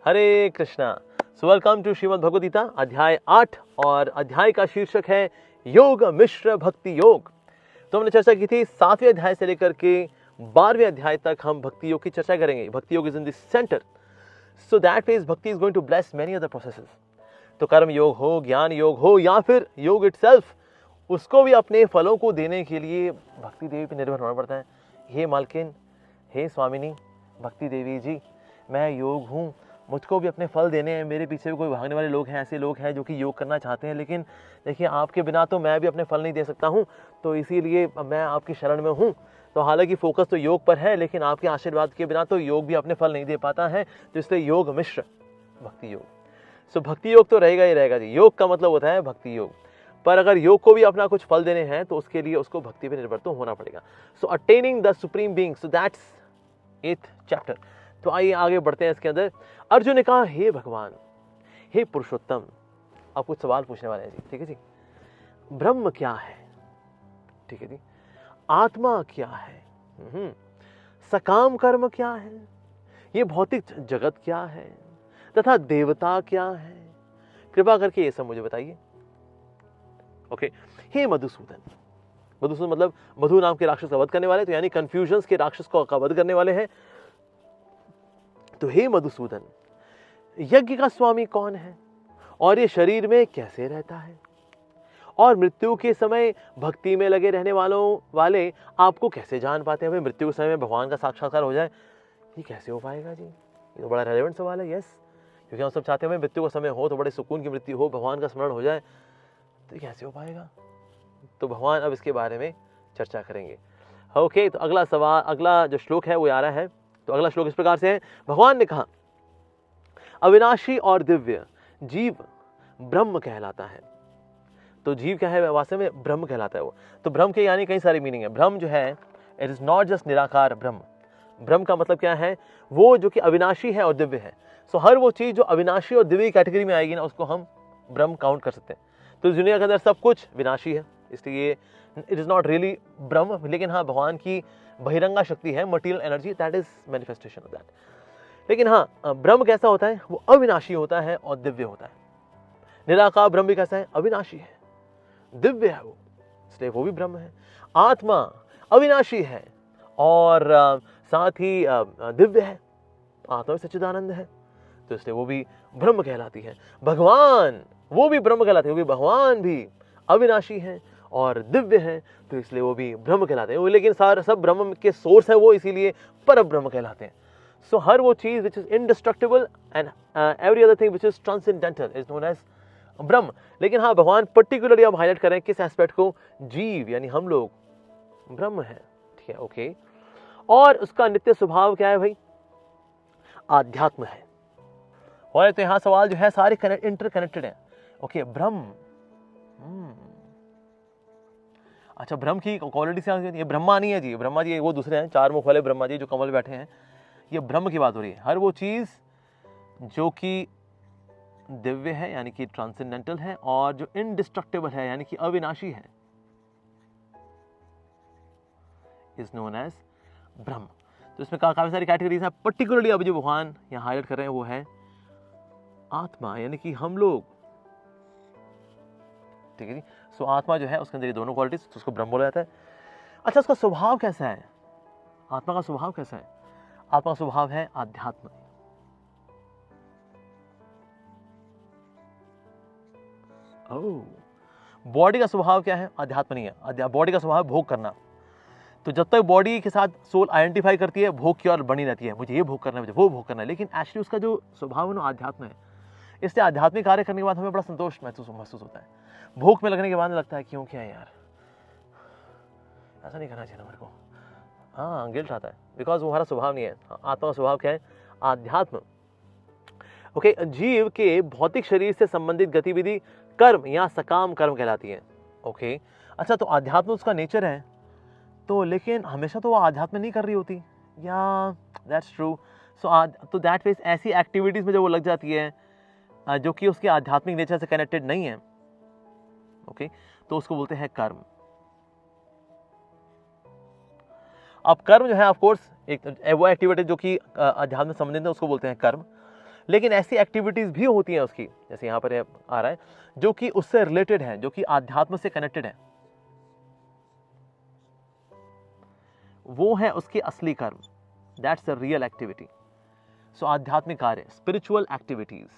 Hare Krishna. So welcome to Shrimad Bhagavad Gita अध्याय 8 और अध्याय का शीर्षक है योग मिश्र भक्ति योग। तो हमने चर्चा की थी 7वें अध्याय से लेकर के 12वें अध्याय तक हम भक्ति योग की चर्चा करेंगे। Bhakti yoga is in the center, so that means bhakti is going to bless many other processes. तो कर्म योग हो, ज्ञान योग हो या फिर योग इटसेल्फ, उसको भी अपने फलों को देने के लिए भक्ति देवी पर निर्भर होना पड़ता है। हे मालकिन, हे स्वामिनी भक्ति देवी जी, मैं योग हूँ, मुझको भी अपने फल देने हैं। मेरे पीछे भी कोई भागने वाले लोग हैं, ऐसे लोग हैं जो कि योग करना चाहते हैं, लेकिन देखिए आपके बिना तो मैं भी अपने फल नहीं दे सकता हूँ, तो इसीलिए मैं आपकी शरण में हूँ। तो हालांकि फोकस तो योग पर है, लेकिन आपके आशीर्वाद के बिना तो योग भी अपने फल नहीं दे पाता है। तो इसलिए योग मिश्र भक्ति योग। सो भक्ति योग तो रहेगा ही रहेगा जी। योग का मतलब होता है भक्ति योग, पर अगर योग को भी अपना कुछ फल देने हैं तो उसके लिए उसको भक्ति पर निर्भर तो होना पड़ेगा। So attaining the supreme being, so that's 8th chapter. तो आइए आगे बढ़ते हैं इसके अंदर। अर्जुन ने कहा, हे भगवान, हे पुरुषोत्तम, आप कुछ सवाल पूछने वाले हैं जी। ठीक है जी। ब्रह्म क्या है? ठीक है जी। आत्मा क्या है? सकाम कर्म क्या है? ये भौतिक जगत क्या है? तथा देवता क्या है? कृपा करके ये सब मुझे बताइए। ओके। हे मधुसूदन, मधुसूदन मतलब मधु नाम के राक्षस का वध करने वाले, तो यानी कंफ्यूजन्स के राक्षस का वध करने वाले हैं। तो हे मधुसूदन, यज्ञ का स्वामी कौन है और ये शरीर में कैसे रहता है? और मृत्यु के समय भक्ति में लगे रहने वाले आपको कैसे जान पाते हैं? भाई मृत्यु के समय में भगवान का साक्षात्कार हो जाए, ये कैसे हो पाएगा जी? ये तो बड़ा रेलेवेंट सवाल है। यस, क्योंकि हम सब चाहते हैं भाई मृत्यु का समय हो तो बड़े सुकून की मृत्यु हो, भगवान का स्मरण हो जाए, तो ये कैसे हो पाएगा? तो भगवान अब इसके बारे में चर्चा करेंगे। ओके, तो अगला सवाल, अगला जो श्लोक है वो आ रहा है। तो अगला श्लोक इस प्रकार से है। भगवान ने कहा, अविनाशी और दिव्य जीव ब्रह्म कहलाता है। तो जीव क्या है? वास्तव में ब्रह्म कहलाता है वो। तो ब्रह्म के यानी कई सारी मीनिंग है। ब्रह्म जो है, इट इज नॉट जस्ट निराकार ब्रह्म। ब्रह्म का मतलब क्या है? वो जो कि अविनाशी है और दिव्य है। सो हर वो चीज जो अविनाशी और दिव्य कैटेगरी में आएगी ना, उसको हम ब्रह्म काउंट कर सकते हैं। तो इस दुनिया के अंदर सब कुछ विनाशी है, इसलिए इट इज नॉट रियली ब्रह्म। लेकिन हाँ, भगवान की बहिरंगा शक्ति है, material energy, that is manifestation of that. लेकिन हाँ, ब्रह्म कैसा होता है? वो अविनाशी होता है और दिव्य होता है। निराकार ब्रह्म भी कैसा है? अविनाशी है, दिव्य है वो, इसलिए वो भी ब्रह्म है। आत्मा अविनाशी है और साथ ही दिव्य है, आत्मा भी सच्चिदानंद है, तो इसलिए वो भी ब्रह्म कहलाती है। भगवान वो भी ब्रह्म कहलाते हैं, वो भी भगवान भी अविनाशी है और दिव्य है, तो इसलिए वो भी ब्रह्म कहलाते हैं। लेकिन सारे सब ब्रह्म के सोर्स है वो, इसीलिए पर ब्रह्म कहलाते हैं। सो हर वो चीज which is indestructible and every other thing which is transcendental is known as Brahman. लेकिन हाँ, भगवान पर्टिकुलरली अब हाईलाइट करें किस एस्पेक्ट को? जीव यानी हम लोग ब्रह्म है। ठीक है, ओके। और उसका नित्य स्वभाव क्या है भाई? आध्यात्म है। और तो यहाँ सवाल जो है सारे इंटरकनेक्टेड हैं। ओके, ब्रह्म, अच्छा ब्रह्म की क्वालिटी से ये ब्रह्मा नहीं है जी, ब्रह्मा जी वो दूसरे हैं, 4 मुख वाले ब्रह्मा जी जो कमल बैठे हैं। ये ब्रह्म की बात हो रही है। हर वो चीज जो कि दिव्य है यानी कि ट्रांसेंडेंटल है, और जो इनडिस्ट्रक्टिबल है यानी कि अविनाशी है, इज नोन एज ब्रह्म। तो इसमें काफी सारी कैटेगरीज हैं। पर्टिकुलरली अब जो भगवान यहाँ हाईलाइट कर रहे हैं वो है आत्मा, यानी कि हम लोग। ठीक है जी। सो आत्मा जो है उसके अंदर ये दोनों क्वालिटीज, तो उसको ब्रह्म बोला जाता है। अच्छा, उसका स्वभाव कैसा है? आत्मा का स्वभाव कैसा है? आत्मा का स्वभाव है आध्यात्म। बॉडी का स्वभाव क्या है? अध्यात्म नहीं है। बॉडी का स्वभाव भोग करना। तो जब तक बॉडी के साथ सोल आइडेंटिफाई करती है, भोग की ओर बनी रहती है, मुझे ये भोग करना है, मुझे वो भोग करना है, लेकिन एक्चुअली उसका जो स्वभाव है ना आध्यात्म है। इसलिए आध्यात्मिक कार्य करने के बाद हमें बड़ा संतोष महसूस होता है। भोग में लगने के बाद लगता है क्यों क्या है यार, ऐसा नहीं करना चाहिए मेरे को। हाँ, गिल्ट आता है, बिकॉज वो हमारा स्वभाव नहीं है। आत्मा का स्वभाव क्या है? आध्यात्म। ओके, जीव के भौतिक शरीर से संबंधित गतिविधि कर्म या सकाम कर्म कहलाती है। ओके, अच्छा, तो आध्यात्म उसका नेचर है, तो लेकिन हमेशा तो वो आध्यात्म नहीं कर रही होती, या दैट्स ट्रू। सो तो दैट मीन्स ऐसी एक्टिविटीज में जब वो लग जाती है जो कि उसके आध्यात्मिक नेचर से कनेक्टेड नहीं है, ओके, तो उसको बोलते हैं कर्म। अब कर्म जो है ऑफ कोर्स एक वो एक्टिविटी जो कि अध्यात्म से संबंधित है, उसको बोलते हैं कर्म। लेकिन ऐसी एक्टिविटीज भी होती हैं उसकी, जैसे यहाँ पर आ रहा है, जो कि उससे रिलेटेड है, जो कि आध्यात्म से कनेक्टेड है, वो है उसके असली कर्म। That's the real activity. So आध्यात्मिक कार्य, स्पिरिचुअल एक्टिविटीज।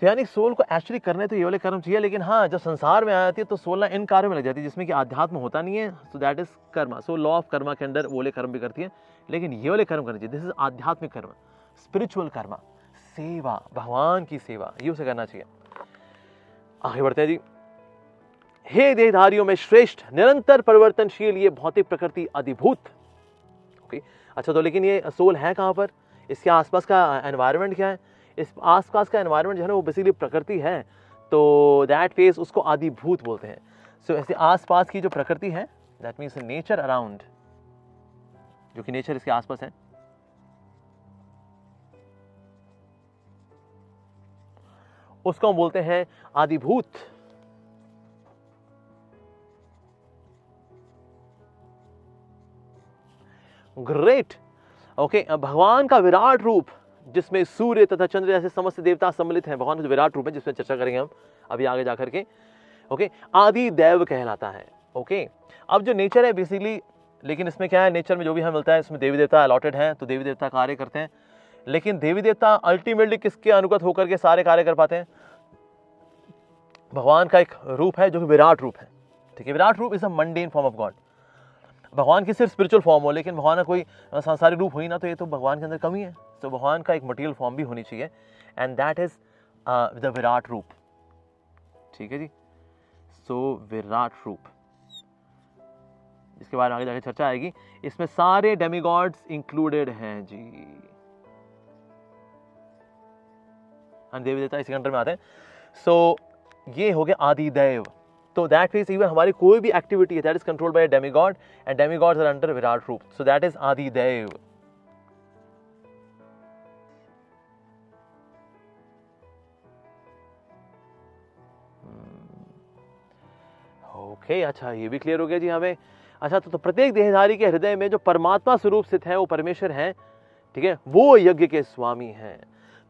तो यानी सोल को एक्चुअली करने तो ये वाले कर्म चाहिए, लेकिन हाँ जब संसार में आ जाती है तो सोल ना इन कार्यों में लग जाती है जिसमें कि आध्यात्म होता नहीं है। So that is Karma. So law of Karma के अंदर वो वाले कर्म भी करती है, लेकिन ये वाले कर्म करने चाहिए। दिस इज आध्यात्मिक कर्म, स्पिरिचुअल कर्मा, सेवा, भगवान की सेवा, ये उसे करना चाहिए। आगे बढ़ते हैं जी। हे देहधारियों में श्रेष्ठ, निरंतर परिवर्तनशील ये भौतिक प्रकृति अधिभूत। ओके, अच्छा तो लेकिन ये सोल है कहाँ पर, इसके आसपास का एनवायरनमेंट क्या है? इस आसपास का एनवायरनमेंट जो है ना वो बेसिकली प्रकृति है, तो दैट फेस उसको आदिभूत बोलते हैं। सो ऐसे आसपास की जो प्रकृति है, दैट मीन्स नेचर अराउंड, जो कि नेचर इसके आसपास है, उसको हम बोलते हैं आदिभूत। ग्रेट। ओके, भगवान का विराट रूप जिसमें सूर्य तथा चंद्र जैसे समस्त देवता सम्मिलित हैं, भगवान का विराट रूप है जिसमें चर्चा करेंगे हम अभी आगे जाकर के। ओके, आदि देव कहलाता है। ओके, अब जो नेचर है बेसिकली, लेकिन इसमें क्या है, नेचर में जो भी हमें मिलता है इसमें देवी देवता अलॉटेड है, तो देवी देवता कार्य करते हैं, लेकिन देवी देवता अल्टीमेटली किसके अनुगत होकर के सारे कार्य कर पाते हैं? भगवान का एक रूप है जो कि विराट रूप है। ठीक है, विराट रूप is a mundane form of God. भगवान की सिर्फ स्पिरिचुअल फॉर्म हो, लेकिन भगवान का कोई सांसारिक रूप हुई ना, तो ये तो भगवान के अंदर कमी है। तो भगवान का एक मटेरियल फॉर्म भी होनी चाहिए, and that is the Virat रूप। ठीक है जी, सो विराट रूप, इसके बारे में आगे जाके चर्चा आएगी। इसमें सारे डेमिगॉड्स इंक्लूडेड हैं जी, देवी देवता इसी अंडर में आते हैं। सो ये हो गया आदिदेव। तो दैट मीन्स इवन हमारी कोई भी एक्टिविटी है that is controlled by demigod, and demigods are under Virat Roop, so that is Adideva. Okay, अच्छा ये भी क्लियर हो गया जी हमें। अच्छा तो प्रत्येक देहधारी के हृदय में जो परमात्मा स्वरूप स्थित है वो परमेश्वर है। ठीक है, वो यज्ञ के स्वामी हैं।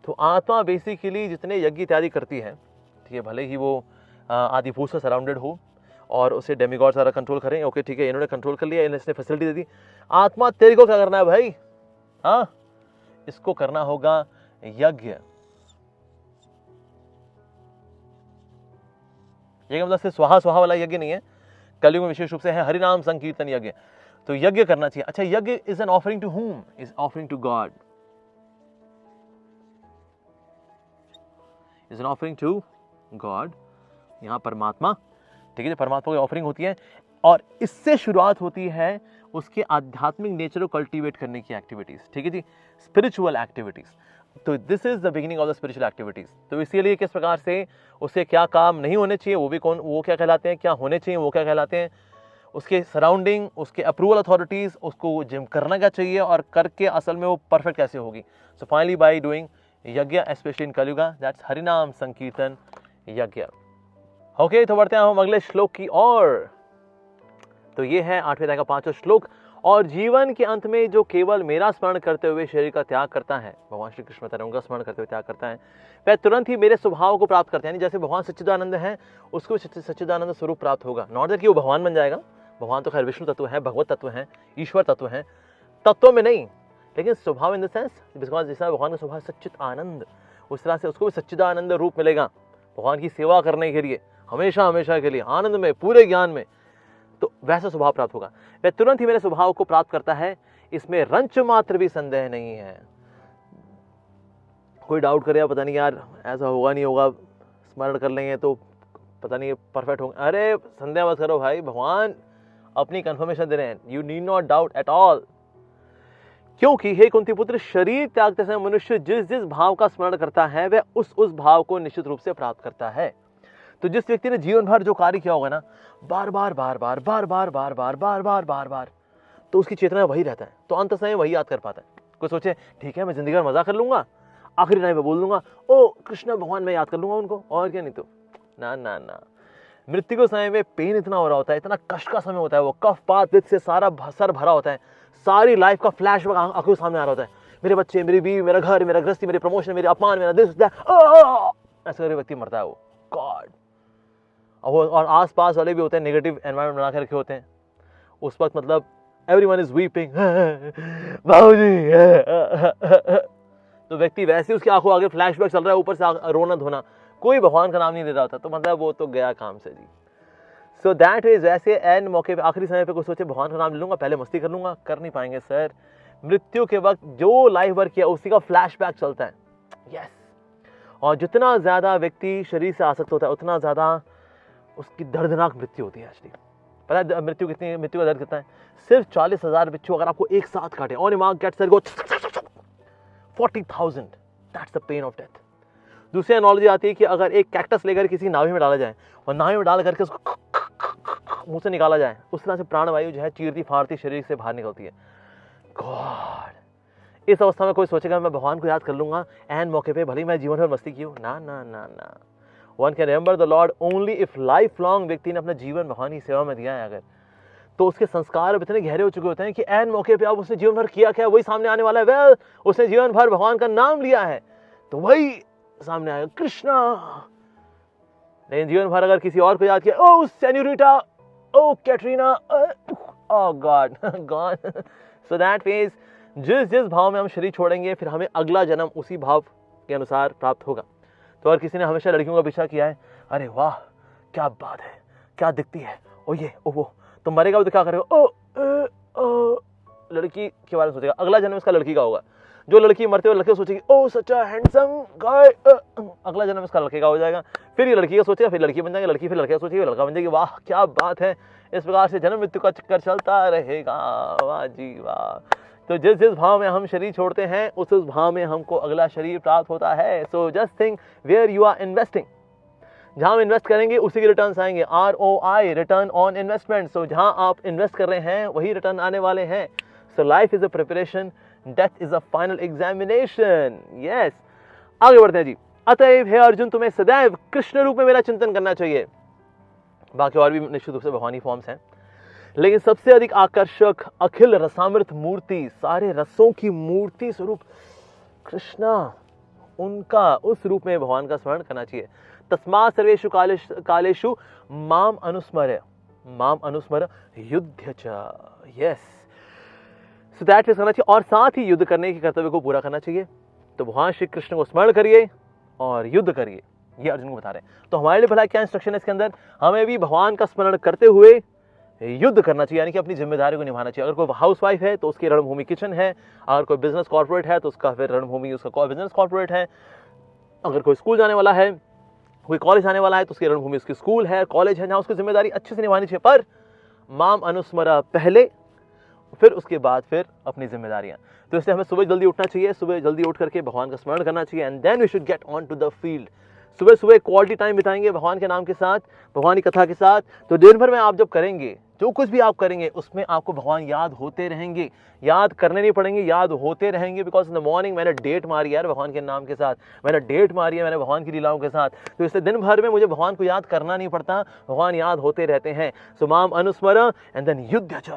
तो आत्मा बेसिकली जितने यज्ञ इत्यादि करती है, ठीक है, भले ही वो आदिभूत से सराउंडेड हो और उसे डेमिगॉड सारा कंट्रोल करें। ओके ठीक है, इन्होंने कंट्रोल कर लिया, इसने फैसिलिटी दे दी। आत्मा तेरे को क्या करना है भाई? हाँ, इसको करना होगा यज्ञ। यज्ञ मतलब सिर्फ स्वाहा स्वाहा वाला यज्ञ नहीं है, कलयुग में विशेष रूप से है हरिनाम संकीर्तन यज्ञ। तो यज्ञ करना चाहिए। अच्छा, yajna is an offering to whom? Is offering to God, is an offering to God, यहाँ परमात्मा। ठीक है, परमात्मा की ऑफरिंग होती है, और इससे शुरुआत होती है उसके आध्यात्मिक नेचर को कल्टीवेट करने की एक्टिविटीज। ठीक है जी, स्पिरिचुअल एक्टिविटीज। तो this is the beginning of the spiritual activities. तो इसीलिए किस प्रकार से उसे क्या काम नहीं होने चाहिए वो भी वो क्या कहलाते हैं, क्या होने चाहिए वो क्या कहलाते हैं, उसके सराउंडिंग, उसके अप्रूवल अथॉरिटीज, उसको जिम करना क्या चाहिए और करके असल में वो परफेक्ट कैसे होगी। सो फाइनली बाय डूइंग यज्ञ, स्पेशली इन कलयुगा, दैट्स हरिनाम संकीर्तन यज्ञ। ओके, तो बढ़ते हैं हम अगले श्लोक की ओर। तो ये है 8वें अध्याय का 5वां श्लोक। और जीवन के अंत में जो केवल मेरा स्मरण करते हुए शरीर का त्याग करता है, भगवान श्री कृष्ण बता रहे हैं, उनका स्मरण करते हुए त्याग करता है, वह तुरंत ही मेरे स्वभाव को प्राप्त करते हैं। यानी जैसे भगवान सच्चिदानंद है, उसको भी सच्चिदानंद स्वरूप प्राप्त होगा। नॉट दैट कि वो भगवान बन जाएगा, भगवान तो खैर विष्णु तत्व है, भगवत तत्व है, ईश्वर तत्व है, तत्व में नहीं, लेकिन स्वभाव इन द सेंस जैसा भगवान का स्वभाव सच्चित आनंद, उस तरह से उसको भी सच्चिदानंद रूप मिलेगा भगवान की सेवा करने के लिए, हमेशा हमेशा के लिए आनंद में, पूरे ज्ञान में। तो वैसा स्वभाव प्राप्त होगा। वह तुरंत ही मेरे स्वभाव को प्राप्त करता है, इसमें रंच मात्र भी संदेह नहीं है। कोई डाउट करे पता नहीं यार ऐसा होगा नहीं होगा, स्मरण कर लेंगे तो पता नहीं परफेक्ट होगा, अरे संदेह मत करो भाई, भगवान अपनी कंफर्मेशन दे रहे हैं। You need not doubt at all, क्योंकि हे कुंती पुत्र, शरीर त्यागते समय मनुष्य जिस जिस भाव का स्मरण करता है वह उस भाव को निश्चित रूप से प्राप्त करता है। तो जिस व्यक्ति ने जीवन भर जो कार्य किया होगा ना, बार बार बार बार बार बार बार बार बार बार बार बार, तो उसकी चेतना वही रहता है, तो अंत समय वही याद कर पाता है। कोई सोचे ठीक है मैं जिंदगी भर मजा कर लूंगा, आखिरी टाइम में बोल दूंगा ओ कृष्ण भगवान, मैं याद कर लूंगा उनको, और क्या, नहीं तो ना ना ना। मृत्यु के समय में पेन इतना हो रहा होता है, इतना कष्ट का समय होता है, वो कफ पात वित्त से सारा सर भरा होता है, सारी लाइफ का फ्लैशबैक आंखों के सामने आ रहा होता है, मेरे बच्चे, मेरी बीवी, मेरा घर, मेरा गृहस्थी, मेरे प्रमोशन, मेरे अपमान, मेरा दिस दैट, ऐसे करके व्यक्ति मरता है वो। गॉड। और आस पास वाले भी होते हैं, नेगेटिव एनवायरनमेंट बना के रखे होते हैं उस वक्त, मतलब एवरीवन इज वीपिंग, बाबूजी, तो व्यक्ति वैसे उसकी आंखों आगे फ्लैशबैक चल रहा है, ऊपर से रोना धोना, कोई भगवान का नाम नहीं ले रहा होता, तो मतलब वो तो गया काम से जी। सो दैट इज वैसे एंड मौके पे, आखिरी समय पे कोई सोचे भगवान का नाम ले लूंगा, पहले मस्ती कर लूंगा, कर नहीं पाएंगे सर। मृत्यु के वक्त जो लाइफ वर्क किया उसी का फ्लैशबैक चलता है। यस। और जितना ज्यादा व्यक्ति शरीर से आसक्त होता है उतना ज्यादा उसकी दर्दनाक मृत्यु होती है। एक्चुअली पता है मृत्यु का दर्द कितना है? सिर्फ 40,000 बिच्छू अगर आपको एक साथ काटे, on mark get set go, 40,000, that's the pain of death. दूसरी एनालॉजी आती है कि अगर एक कैक्टस लेकर किसी नाभि में डाला जाए और नाभि में डाल करके उसको मुंह से निकाला जाए, उस तरह से प्राणवायु जो है चीरती फाड़ती शरीर से बाहर निकलती है। गॉड। इस अवस्था में कोई सोचेगा मैं भगवान को याद कर लूंगा एंड मौके पे, भले मैं जीवन भर मस्ती की हूँ, ना ना ना ना। One can remember the Lord only if life long व्यक्ति ने अपना जीवन भगवान की सेवा में दिया है अगर, तो उसके संस्कार अब इतने गहरे हो चुके होते हैं कि एंड मौके पे अब उसने जीवन भर किया क्या वही सामने आने वाला है। वेल, उसने जीवन भर भगवान का नाम लिया है तो वही सामने आएगा, कृष्णा। लेकिन जीवन भर अगर किसी और को याद किया, oh senorita, oh Katrina, oh God, God. So that means जिस भाव में हम शरीर छोड़ेंगे फिर हमें अगला जन्म उसी भाव के अनुसार प्राप्त होगा। तो अगर किसी ने हमेशा लड़कियों का पीछा किया है, अरे वाह क्या बात है, क्या दिखती है, ओ ये ओ वो, तो मरेगा तो क्या करेगा, ओ लड़की के बारे में सोचेगा, अगला जन्म इसका लड़की का होगा। जो लड़की मरते हुए लड़के सोचेगी, ओ सच अ हैंडसम गाय, अगला जन्म इसका लड़के का हो जाएगा। फिर ये लड़की का सोचेगा, फिर लड़की बन जाएगी, लड़की फिर लड़के का सोचेगी, लड़का बन जाएगी, वाह क्या बात है। इस प्रकार से जन्म मृत्यु का चक्कर चलता रहेगा, वाह जी वाह। तो जिस भाव में हम शरीर छोड़ते हैं उस भाव में हमको अगला शरीर प्राप्त होता है। So just think where you are investing, जहां हम इन्वेस्ट करेंगे उसी के रिटर्न्स आएंगे, ROI, return on investment. So जहां आप इन्वेस्ट कर रहे हैं वही रिटर्न आने वाले हैं। So life is a preparation, death is a final examination. Yes, आगे बढ़ते हैं जी। अतएव हे अर्जुन, तुम्हें सदैव कृष्ण रूप में मेरा चिंतन करना चाहिए। बाकी और भी निश्चित रूप से भगवानी फॉर्म्स हैं, लेकिन सबसे अधिक आकर्षक अखिल रसामृत मूर्ति, सारे रसों की मूर्ति स्वरूप कृष्णा, उनका उस रूप में भगवान का स्मरण करना चाहिए। तस्मात् सर्वेषु कालेषु माम अनुस्मर युद्ध च। यस, सो दैट इज करना चाहिए, और साथ ही युद्ध करने के कर्तव्य को पूरा करना चाहिए। तो भगवान श्री कृष्ण को स्मरण करिए और युद्ध करिए, ये अर्जुन को बता रहे हैं। तो हमारे लिए भला क्या इंस्ट्रक्शन है इसके अंदर? हमें भी भगवान का स्मरण करते हुए युद्ध करना चाहिए, यानी कि अपनी जिम्मेदारी को निभाना चाहिए। अगर कोई हाउसवाइफ है तो उसकी रणभूमि किचन है, अगर कोई बिजनेस कॉर्पोरेट है तो उसका फिर रणभूमि उसका बिजनेस कॉर्पोरेट है, अगर कोई स्कूल जाने वाला है, कोई कॉलेज आने वाला है तो उसकी रणभूमि उसकी स्कूल है, कॉलेज है, जहाँ उसकी जिम्मेदारी अच्छे से निभानी चाहिए। पर माम अनुस्मरा पहले, फिर उसके बाद फिर अपनी जिम्मेदारियां। तो इसलिए हमें सुबह जल्दी उठना चाहिए, सुबह जल्दी उठ करके भगवान का स्मरण करना चाहिए, and then we should get on to the field. सुबह सुबह क्वालिटी टाइम बिताएंगे भगवान के नाम के साथ, भगवान की कथा के साथ, तो दिन भर में आप जब करेंगे, जो कुछ भी आप करेंगे उसमें आपको भगवान याद होते रहेंगे, याद करने नहीं पड़ेंगे, याद होते रहेंगे। बिकॉज इन द मॉर्निंग मैंने डेट मारी यार भगवान के नाम के साथ, मैंने डेट मारी है मैंने भगवान की लीलाओं के साथ, तो इससे दिन भर में मुझे भगवान को याद करना नहीं पड़ता, भगवान याद होते रहते हैं। सो माम अनुस्मर एंड देन युद्ध च।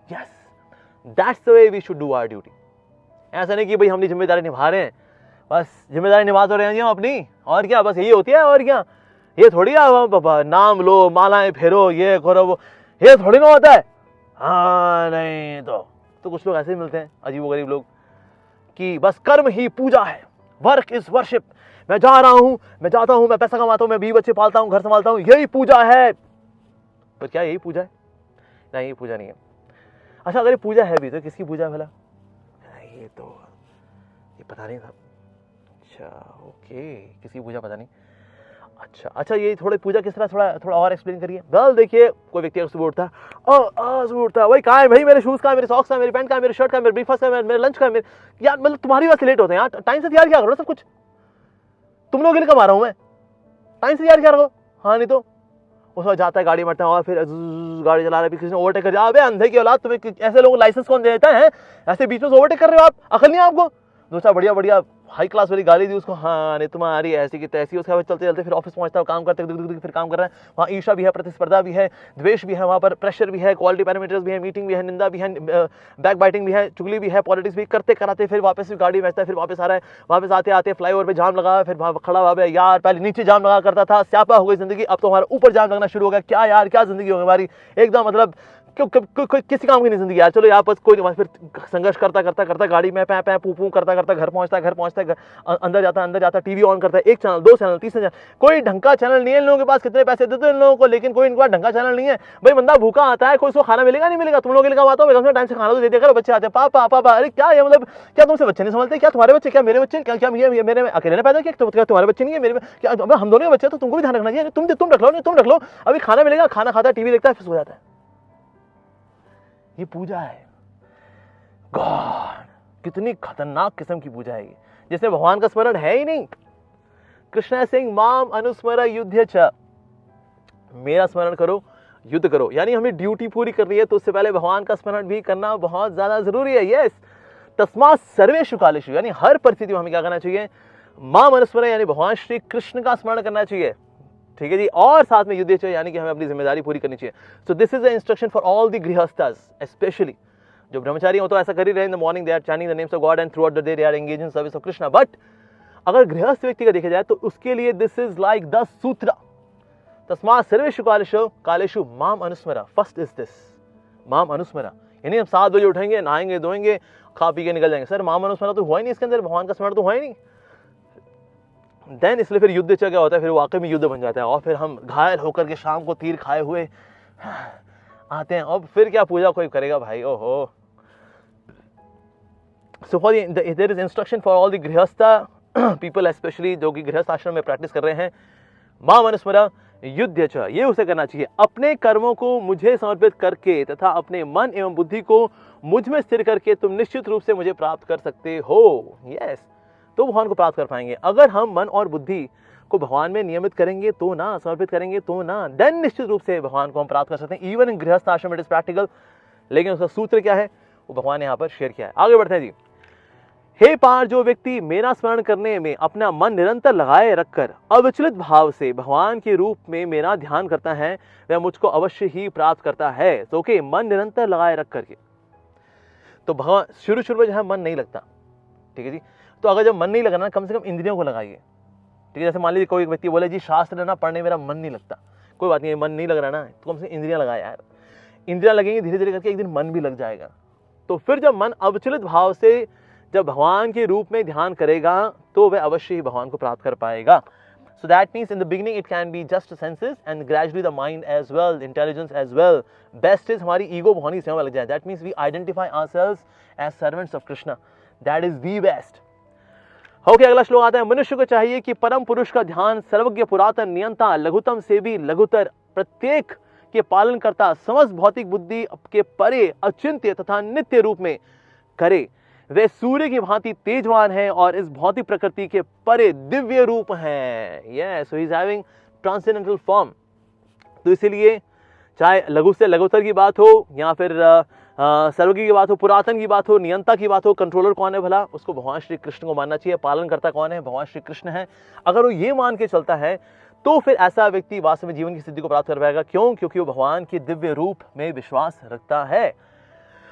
Yes, that's the way we should do our duty. ऐसा नहीं कि भाई हमने जिम्मेदारी निभा रहे हैं, बस जिम्मेदारी निभा तो रहे हैं हम अपनी, और क्या बस यही होती है, और क्या ये थोड़ी है नाम लो मालाएं फेरो ये करो वो, ये थोड़ी ना होता है। हाँ नहीं तो कुछ लोग ऐसे ही मिलते हैं अजीब गरीब लोग कि बस कर्म ही पूजा है, वर्क इज वर्शिप, मैं जा रहा हूं, मैं जाता हूं, मैं पैसा कमाता हूं, मैं बीवी बच्चे पालता हूं, घर संभालता हूं, यही पूजा है। पर क्या यही पूजा है? नहीं, ये पूजा नहीं है। अच्छा, अगर ये पूजा है भी तो किसकी पूजा है भला? ये तो ये पता नहीं था। अच्छा ओके, किसी पूजा पता नहीं। अच्छा ये थोड़ी पूजा किस तरह, थोड़ा और एक्सप्लेन करिए। वेल देखिए, कोई व्यक्ति सुबह उठता है, सुबह उठता है, वही कहाँ है भाई, मेरे शूज कहाँ है, मेरे सॉक्स कहाँ है, मेरी पैंट कहाँ है, मेरे शर्ट कहाँ है, मेरे ब्रेकफास्ट कहाँ है, मेरे लंच कहाँ है, मेरे यार मतलब तुम्हारी वजह से लेट होते हैं यार, टाइम से तैयार क्या करो सब कुछ, तुम लोग के लिए कमा रहा हूँ मैं, टाइम से तैयार क्या करो। हाँ नहीं तो उसमें जाता है गाड़ी मरता है और फिर गाड़ी चला रहा है, किसी ने ओवरटेक कर दिया, अबे अंधे की औलाद, तुम्हें ऐसे लोगों को लाइसेंस कौन देता है, ऐसे बीच में ओवरटेक कर रहे हो आप, अकल नहीं आपको, दो चार बढ़िया बढ़िया हाई क्लास वाली गाली दी उसको, हाँ नहीं तुम्हारी ऐसी की तैसी, उसके बाद चलते चलते फिर ऑफिस पहुंचता है, काम करते फिर काम कर रहा है, वहाँ ईर्ष्या भी है, प्रतिस्पर्धा भी है, द्वेष भी है, वहाँ पर प्रेशर भी है, क्वालिटी पैरामीटर्स भी है, मीटिंग भी है, निंदा भी है, बैक बाइटिंग भी है, चुगली भी है, पॉलिटिक्स भी करते कराते फिर वापस भी गाड़ी बेचता है, फिर वापस आ रहा है, वापस आते आते फ्लाईओवर पे जाम लगा, फिर खड़ा हुआ यार पहले नीचे जाम लगा करता था, स्यापा हो गई जिंदगी, अब तो हमारा ऊपर जाम लगना शुरू हो गया, क्या यार क्या जिंदगी हो गई हमारी एकदम, मतलब क्यों किसी काम की नहीं जिंदगी यार, चलो यहाँ पर कोई नहीं, फिर संघर्ष करता करता करता गाड़ी में पै पै पू करता करता घर पहुंचता है अंदर जाता टीवी ऑन करता है, एक चैनल, दो चैनल, तीसरा चैनल, कोई ढंग का चैनल नहीं है इन लोगों के पास, कितने पैसे देते हैं इन लोगों को, लेकिन कोई इनके पास ढंग का चैनल नहीं है। भाई बंदा भूखा आता है, कोई उसको खाना मिलेगा नहीं मिलेगा, तुम लोग के लिए आता हो टाइम से खाना तो दे दिया करो, बच्चे आते हैं पापा पापा, अरे क्या है मतलब, क्या तुमसे बच्चे नहीं समझते, क्या तुम्हारे बच्चे, क्या मेरे बच्चे, क्या मेरे अकेले ने पैदा किया, तुम्हारे बच्चे नहीं है मेरे, क्या हम दोनों के बच्चे, तो तुमको भी ध्यान रखना चाहिए, तुम रख लो, अभी खाना मिलेगा, खाना खाता है, टीवी देखता है, फिर सो जाता है। ये पूजा है गॉड, कितनी खतरनाक किस्म की पूजा है ये, जिसमें भगवान का स्मरण है ही नहीं। कृष्ण सिंह माम अनुस्मर युद्ध च, मेरा स्मरण करो युद्ध करो, यानी हमें ड्यूटी पूरी करनी है तो उससे पहले भगवान का स्मरण भी करना बहुत ज्यादा जरूरी है। यस, तस्मात् सर्वेषु कालेषु, यानी हर परिस्थिति में हमें क्या करना चाहिए, माम अनुस्मर, यानी भगवान श्री कृष्ण का स्मरण करना चाहिए, ठीक है जी, और साथ में युद्ध चाहिए, यानी कि हमें अपनी जिम्मेदारी पूरी करनी चाहिए। So this is the instruction for all the गृहस्थस, स्पेशली जो ब्रह्मचारी हो तो ऐसा कर ही रहे, in the morning they are chaining the names of God and throughout the day they are engage in service of Krishna. But अगर गृहस्थ व्यक्ति का देखा जाए तो उसके लिए दिस इज लाइक द सूत्र, तस्मात् सर्वेषु कालेषु माम अनुस्मरा। फर्स्ट इज दिस माम अनुस्मरा, यानी हम 7 बजे उठेंगे, नहाएंगे धोएंगे, खा पी के निकल जाएंगे, सर माम अनुस्मरा तो हुआ ही नहीं, इसके अंदर भगवान का स्मरण तो हुआ ही नहीं। देन इसलिए फिर युद्ध क्या होता है, फिर वाकई में युद्ध बन जाता है, और फिर हम घायल होकर के शाम को तीर खाए हुए आते हैं, अब फिर क्या पूजा कोई करेगा भाई, ओहो। So for their is instruction for all the गृहस्थ पीपल, स्पेशली जो कि गृहस्थ आश्रम में प्रैक्टिस कर रहे हैं, माम अनुस्मरा युद्ध च, ये उसे करना चाहिए, अपने कर्मों को मुझे समर्पित करके तथा अपने मन एवं बुद्धि को मुझ में स्थिर करके तुम निश्चित रूप से मुझे प्राप्त कर सकते हो। यस, तो भगवान को प्राप्त कर पाएंगे। अगर हम मन और बुद्धि को भगवान में नियमित करेंगे तो ना, समर्पित करेंगे तो ना, देन निश्चित रूप से भगवान को हम प्राप्त कर सकते हैं। इवन इन गृहस्थ आश्रम इट इज प्रैक्टिकल, लेकिन उसका सूत्र क्या है वो भगवान ने यहाँ पर शेयर किया है। आगे बढ़ते हैं जी। हे पार, जो व्यक्ति मेरा स्मरण करने में अपना मन निरंतर लगाए रखकर अविचलित भाव से भगवान के रूप में मेरा ध्यान करता है, वह मुझको अवश्य ही प्राप्त करता है। तो ओके, मन निरंतर लगाए रख करके, तो भगवान शुरू में जो है मन नहीं लगता, ठीक है जी, तो अगर जब मन नहीं लगाना, कम से कम इंद्रियों को लगाइए, ठीक है। जैसे मान लीजिए कोई व्यक्ति बोले जी शास्त्र ना पढ़ने मेरा मन नहीं लगता, कोई बात नहीं, मन नहीं लग रहा ना, तो कम से कम इंद्रियां लगाए यार, इंद्रियां लगेंगी, धीरे धीरे करके एक दिन मन भी लग जाएगा। तो फिर जब मन अविचलित भाव से जब भगवान के रूप में ध्यान करेगा तो वह अवश्य ही भगवान को प्राप्त कर पाएगा। So that means in the beginning it can be just senses and gradually the mind as well, intelligence as well. Best is हमारी ego भगवान की सेवा में लग जाए। That means we identify ourselves as servants of Krishna. That is the best. Okay, अगला श्लोक आता है। मनुष्य को चाहिए कि परम पुरुष का ध्यान सर्वज्ञ पुरातन नियंता लघुतम से भी लघुतर प्रत्येक के पालन करता समस्त भौतिक बुद्धि के परे अचिंत्य तथा नित्य रूप में करे। वे सूर्य की भांति तेजवान है और इस भौतिक प्रकृति के परे दिव्य रूप है। Yes, so he is having transcendental form. तो इसीलिए चाहे लघु से लघुतर की बात हो या फिर सर्वज्ञ की बात हो, पुरातन की बात हो, नियंता की बात हो, कंट्रोलर कौन है भला, उसको भगवान श्री कृष्ण को मानना चाहिए। पालन करता कौन है, भगवान श्री कृष्ण है। अगर वो ये मान के चलता है तो फिर ऐसा व्यक्ति वास्तव में जीवन की सिद्धि को प्राप्त कर पाएगा। क्यों? क्योंकि वो भगवान के दिव्य रूप में विश्वास रखता है।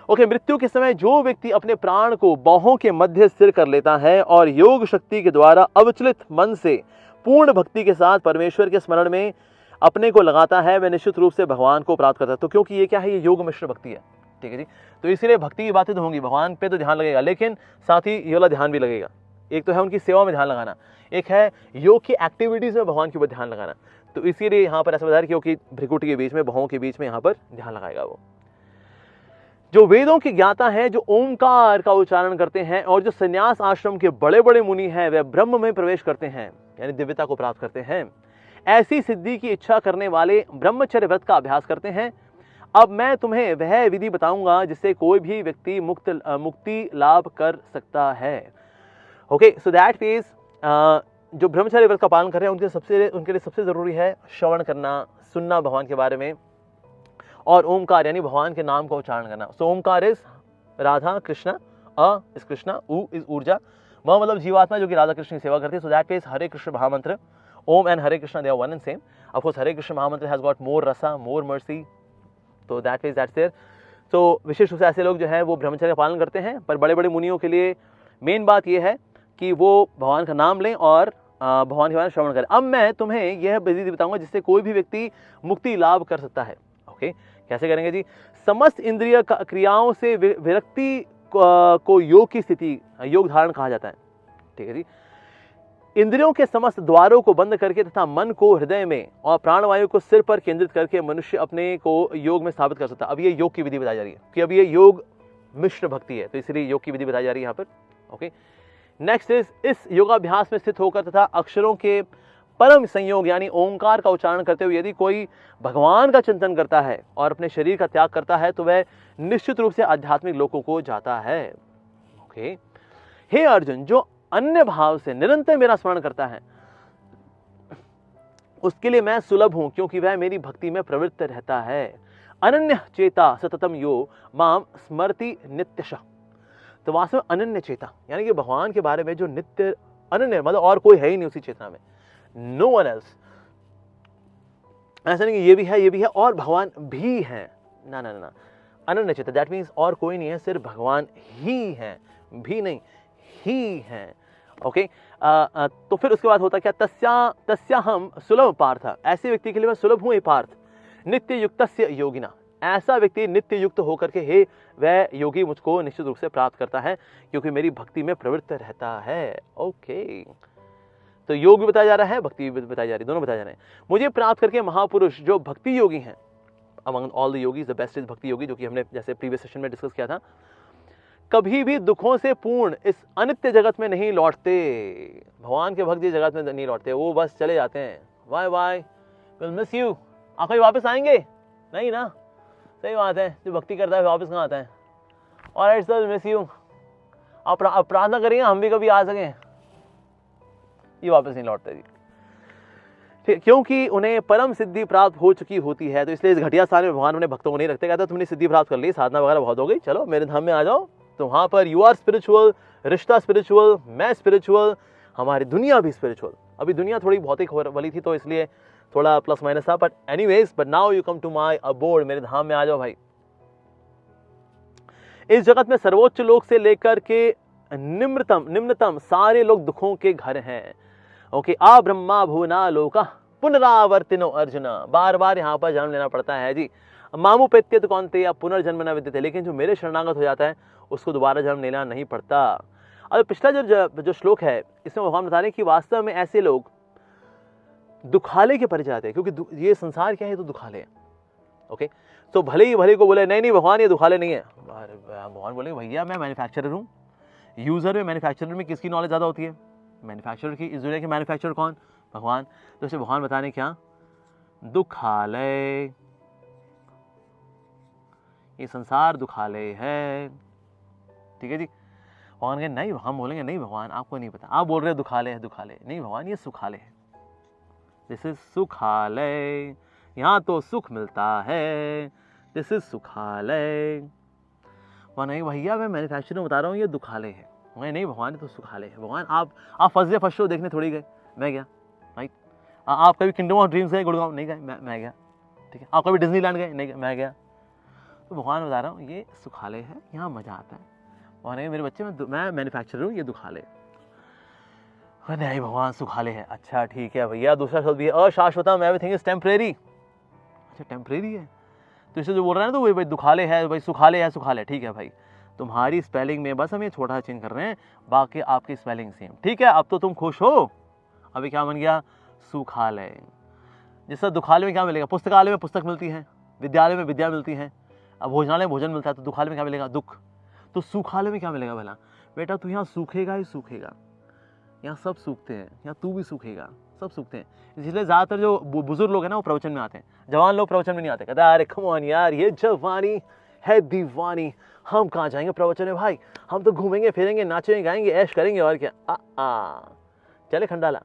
ओके, मृत्यु के समय जो व्यक्ति अपने प्राण को बाहों के मध्य स्थिर कर लेता है और योग शक्ति के द्वारा अविचलित मन से पूर्ण भक्ति के साथ परमेश्वर के स्मरण में अपने को लगाता है, वह निश्चित रूप से भगवान को प्राप्त करता है। तो क्योंकि ये क्या है, ये योग मिश्र भक्ति है, ठीक है जी। तो इसीलिए भक्ति की बातें तो होंगी, भगवान पे तो ध्यान लगेगा, लेकिन साथ ही ये वाला ध्यान भी लगेगा। एक तो है उनकी सेवा में ध्यान लगाना, एक है योग की एक्टिविटीज में भगवान के ऊपर ध्यान लगाना। तो इसीलिए यहाँ पर ऐसा बता रहा है क्योंकि भ्रिकुटी के बीच में, बाहों के बीच में यहाँ पर ध्यान लगाएगा वो। जो वेदों के ज्ञाता हैं, जो ओमकार का उच्चारण करते हैं, और जो संन्यास आश्रम के बड़े बड़े मुनि हैं, वे ब्रह्म में प्रवेश करते हैं, यानी दिव्यता को प्राप्त करते हैं। ऐसी सिद्धि की इच्छा करने वाले ब्रह्मचर्य व्रत का अभ्यास करते हैं। अब मैं तुम्हें वह विधि बताऊंगा जिससे कोई भी व्यक्ति मुक्ति लाभ कर सकता है। ओके, सो दैट मींस जो ब्रह्मचर्य व्रत का पालन कर रहे हैं उनके लिए सबसे जरूरी है श्रवण करना, सुनना भगवान के बारे में, और ओमकार यानी भगवान के नाम का उच्चारण करना। सो ओमकार इज राधा कृष्णा, अ इज कृष्णा, उ इज ऊर्जा, वह मतलब जीवात्मा जो कि राधा कृष्ण की सेवा करती है. So that means Hare Krishna mahamantra, Om and Hare Krishna, they are one and same. Of course Hare Krishna mahamantra has got more rasa, more mercy. तो दैट मीन्स दैट्स देयर. तो विशेष रूप से ऐसे लोग जो है वो ब्रह्मचर्य का पालन करते हैं. पर बड़े बड़े मुनियों के लिए मेन बात यह है कि वो भगवान का नाम लें और भगवान के बारे में श्रवण करें. अब मैं तुम्हें यह विधि बताऊंगा जिससे कोई भी व्यक्ति मुक्ति लाभ कर सकता है. ओके, कैसे करेंगे जी? समस्त इंद्रिय क्रियाओं से विरक्ति को योग की स्थिति, योग धारण कहा जाता है. ठीक है जी. इंद्रियों के समस्त द्वारों को बंद करके तथा मन को हृदय में और प्राणवायु को सिर पर केंद्रित करके मनुष्य अपने को योग में स्थापित कर सकता है. अब ये योग की विधि बताई जा रही है कि अब ये योग मिश्र भक्ति है, तो इसलिए योग की विधि बताई जा रही है यहाँ पर. ओके, नेक्स्ट इज, इस योगाभ्यास में स्थित होकर तथा अक्षरों के परम संयोग यानी ओंकार का उच्चारण करते हुए यदि कोई भगवान का चिंतन करता है और अपने शरीर का त्याग करता है तो वह निश्चित रूप से आध्यात्मिक लोकों को जाता है. ओके, हे अर्जुन, जो अन्य भाव से निरंतर मेरा स्मरण करता है उसके लिए मैं सुलभ हूं, क्योंकि वह मेरी भक्ति में प्रवृत्त रहता है. अनन्य चेता सततम यो माम स्मरति नित्यशः. तो वास्तव में अनन्य चेता यानी कि भगवान के बारे में जो नित्य अनन्य, मतलब और कोई है ही नहीं उसी चेतना में, नो वन एल्स. ऐसा नहीं कि ये भी है और भगवान भी है, ना ना ना. अनन्य चेता दैट मीन्स और कोई नहीं है, सिर्फ भगवान ही है, भी नहीं, ही है. ओके, तो फिर उसके बाद होता क्या? तस्या हम सुलभ पार्थ. ऐसे व्यक्ति के लिए मैं सुलभ हूं. पार्थ नित्य युक्तस्य योगिना. ऐसा व्यक्ति नित्य युक्त होकर के हे वह योगी मुझको निश्चित रूप से प्राप्त करता है, क्योंकि मेरी भक्ति में प्रवृत्त रहता है. ओके, तो योग भी बताया जा रहा है, भक्ति भी बताई जा रही है, दोनों बताए जा रहे हैं. मुझे प्राप्त करके महापुरुष जो भक्ति योगी हैं, among all the yogis the best is भक्ति योगी, जो कि हमने जैसे प्रीवियस सेशन में डिस्कस किया था, कभी भी दुखों से पूर्ण इस अनित्य जगत में नहीं लौटते. भगवान के भक्त इस जगत में नहीं लौटते, वो बस चले जाते हैं. Why why will miss you. आप कभी वापस आएंगे? नहीं ना. सही बात है, जो भक्ति करता है वापस कहाँ आता है? और इट्स मिस यू. आप प्रार्थना करिए हम भी कभी आ सकें. ये वापस नहीं लौटते जी, ठीक, क्योंकि उन्हें परम सिद्धि प्राप्त हो चुकी होती है. तो इसलिए इस घटिया स्थान में भगवान उन्हें भक्तों को नहीं रखते. कहता तुमने सिद्धि प्राप्त कर ली, साधना वगैरह बहुत हो गई, चलो मेरे धाम में आ जाओ. तो वहां पर यू आर स्पिरिचुअल, रिश्ता स्पिरिचुअल, मैं स्पिरिचुअल, हमारी दुनिया भी स्पिरिचुअल. अभी दुनिया थोड़ी भौतिक वाली थी तो इसलिए थोड़ा प्लस माइनस था, but anyways, but now you come to my abode. मेरे धाम में आ जाओ भाई. इस जगत में सर्वोच्च लोक से लेकर के निम्नतम सारे लोग दुखों के घर हैं. ओके, आ ब्रह्मा भुवना लोका पुनरावर्तिनो अर्जुन. बार बार यहाँ पर जन्म लेना पड़ता है जी. मामू पेत्य कौनते या पुनर्जन्म न विद्यते. लेकिन जो मेरे शरणागत हो जाता है उसको दोबारा जन्म लेना नहीं पड़ता. अब पिछला जो श्लोक है इसमें भगवान बता रहे हैं कि वास्तव में ऐसे लोग दुखाले के परे जाते हैं, क्योंकि ये संसार क्या है, तो दुखाले है. ओके, तो भले ही भले को बोले नहीं भगवान ये दुखाले नहीं है. भगवान बोले भैया मैं मैन्युफैक्चरर हूँ. यूजर में मैन्युफैक्चरर में किसकी नॉलेज ज़्यादा होती है? मैन्युफैक्चरर की. इस दुनिया के मैन्युफैक्चरर कौन? भगवान. तो इसे भगवान बता रहे क्या? दुखालय, ये संसार दुखालय है. ठीक है जी. भगवान कहे नहीं, हम बोलेंगे नहीं भगवान आपको नहीं पता, आप बोल रहे हो दुखालय है. दुखालय नहीं भगवान, ये सुखालय है. दिस इज सुखालय, यहाँ तो सुख मिलता है. This is sukhalaya. भगवान भैया मैं मैन्युफैक्चरिंग बता रहा हूँ, ये दुखालय है. मैं नहीं भगवान, ये तो सुखालय है. भगवान आप फर्स्ट शो देखने थोड़ी गए, मैं गया. राइट. आप कभी किंगडम ऑफ ड्रीम्स गए गुड़गांव? नहीं गए, मैं गया. ठीक है. आप कभी डिज्नीलैंड गए? नहीं गए, मैं गया. तो भगवान बता रहा हूँ ये सुखालय है, यहाँ मजा आता है. भगवान मेरे बच्चे मैं मैन्युफैक्चरर हूँ, ये दुखालय. नहीं भगवान सुखालय है. अच्छा ठीक है भैया. दूसरा शब्द भी है अशाश्वतम, एवरीथिंग इज टेम्परेरी. अच्छा टेम्परेरी है, तो इसे जो बोल रहे हैं ना, तो वही भाई दुखालय है, भाई सुखालय है. सुखालय ठीक है भाई, तुम्हारी स्पेलिंग में बस हम ये छोटा चेंज कर रहे हैं, बाकी आपकी स्पेलिंग सेम. ठीक है, अब तो तुम खुश हो. अभी क्या बन गया? सुखालय. जिससे दुखालय में क्या मिलेगा? पुस्तकालय में पुस्तक मिलती है, विद्यालय में विद्या मिलती है, अब भोजनालय में भोजन मिलता है. तो दुखालय में क्या मिलेगा? दुख. तो सुखालय में क्या मिलेगा? भला बेटा तू यहाँ सूखेगा ही सूखेगा. यहाँ सब सूखते हैं, यहाँ तू भी सूखेगा, सब सूखते हैं. इसलिए ज़्यादातर जो बुजुर्ग लोग हैं ना वो प्रवचन में आते हैं, जवान लोग प्रवचन में नहीं आते. कहते हैं अरे कम ऑन यार, ये जवानी है दीवानी, हम कहाँ जाएंगे प्रवचन में भाई, हम तो घूमेंगे फिरेंगे, नाचेंगे गाएंगे, ऐश करेंगे और क्या. चले खंडाला.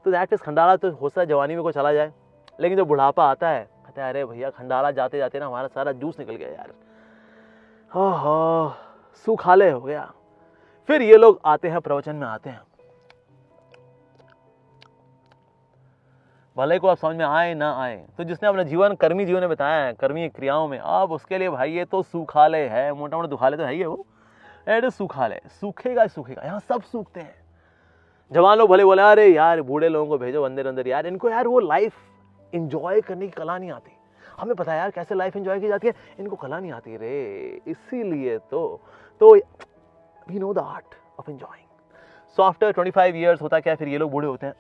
तो दैट इज खंडाला. तो हो सकता है जवानी में कोई चला जाए, लेकिन जब बुढ़ापा आता है कहते हैं अरे भैया खंडाला जाते जाते ना हमारा सारा जूस निकल गया यार. हो सुखालय हो गया. फिर ये लोग आते हैं, प्रवचन में आते हैं, भले को आप समझ में आए ना आए, तो जिसने अपना जीवन कर्मी जीवन में बताया है, कर्मी क्रियाओं में, अब उसके लिए भाई ये तो सूखालय है, मोटा मोटा दुखालय तो है ही है वो, एड सूखालय, सूखेगा सूखेगा, यहाँ सब सूखते हैं। जवान लोग भले बोले अरे यार बूढ़े लोगों को भेजो अंदर अंदर, यार इनको यार वो लाइफ एंजॉय करने की कला नहीं आती। हमें पता है यार कैसे लाइफ एंजॉय की जाती है, इनको कला नहीं आती रे, इसीलिए तो we know the art of enjoying. So after 25 years होता क्या, फिर ये लोग बूढ़े होते हैं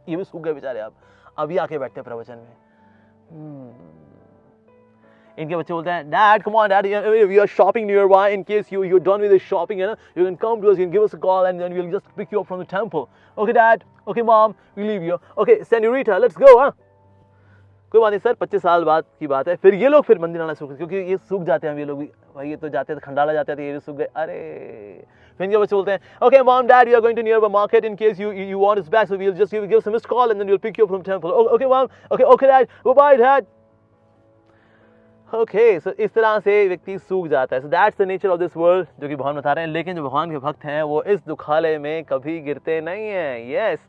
ये भी सूख गए बेचारे, अब अभी आके बैठते हैं प्रवचन में। इनके बच्चे बोलते हैं dad come on dad, we are shopping nearby, in case you done with the shopping है ना, you can come to us, you can give us a call and then we will just pick you up from the temple. Okay dad, okay mom, we leave you, okay senorita let's go. हाँ कोई बात नहीं sir, 25 साल बाद की बात है, फिर ये लोग फिर मंदिर आना सूख, क्योंकि ये सूख जाते हैं ये लोग भी, भाई ये तो जाते थे खंडाला जाते थे, ये भी सूख गए। अरे फिर इनके बच्चे बोलते हैं okay mom dad, we are going to near the market, in case you want us back, so we will just give some missed call and then we will pick you up from temple. Okay mom, okay dad, bye dad. Okay so इस तरह से व्यक्ति सूख जाता है। So that's the nature of this world, जो कि भगवान बता रहे हैं। लेकिन जो भगवान के भक्त हैं वो इस दुखालय में कभी गिरते नहीं हैं। यस,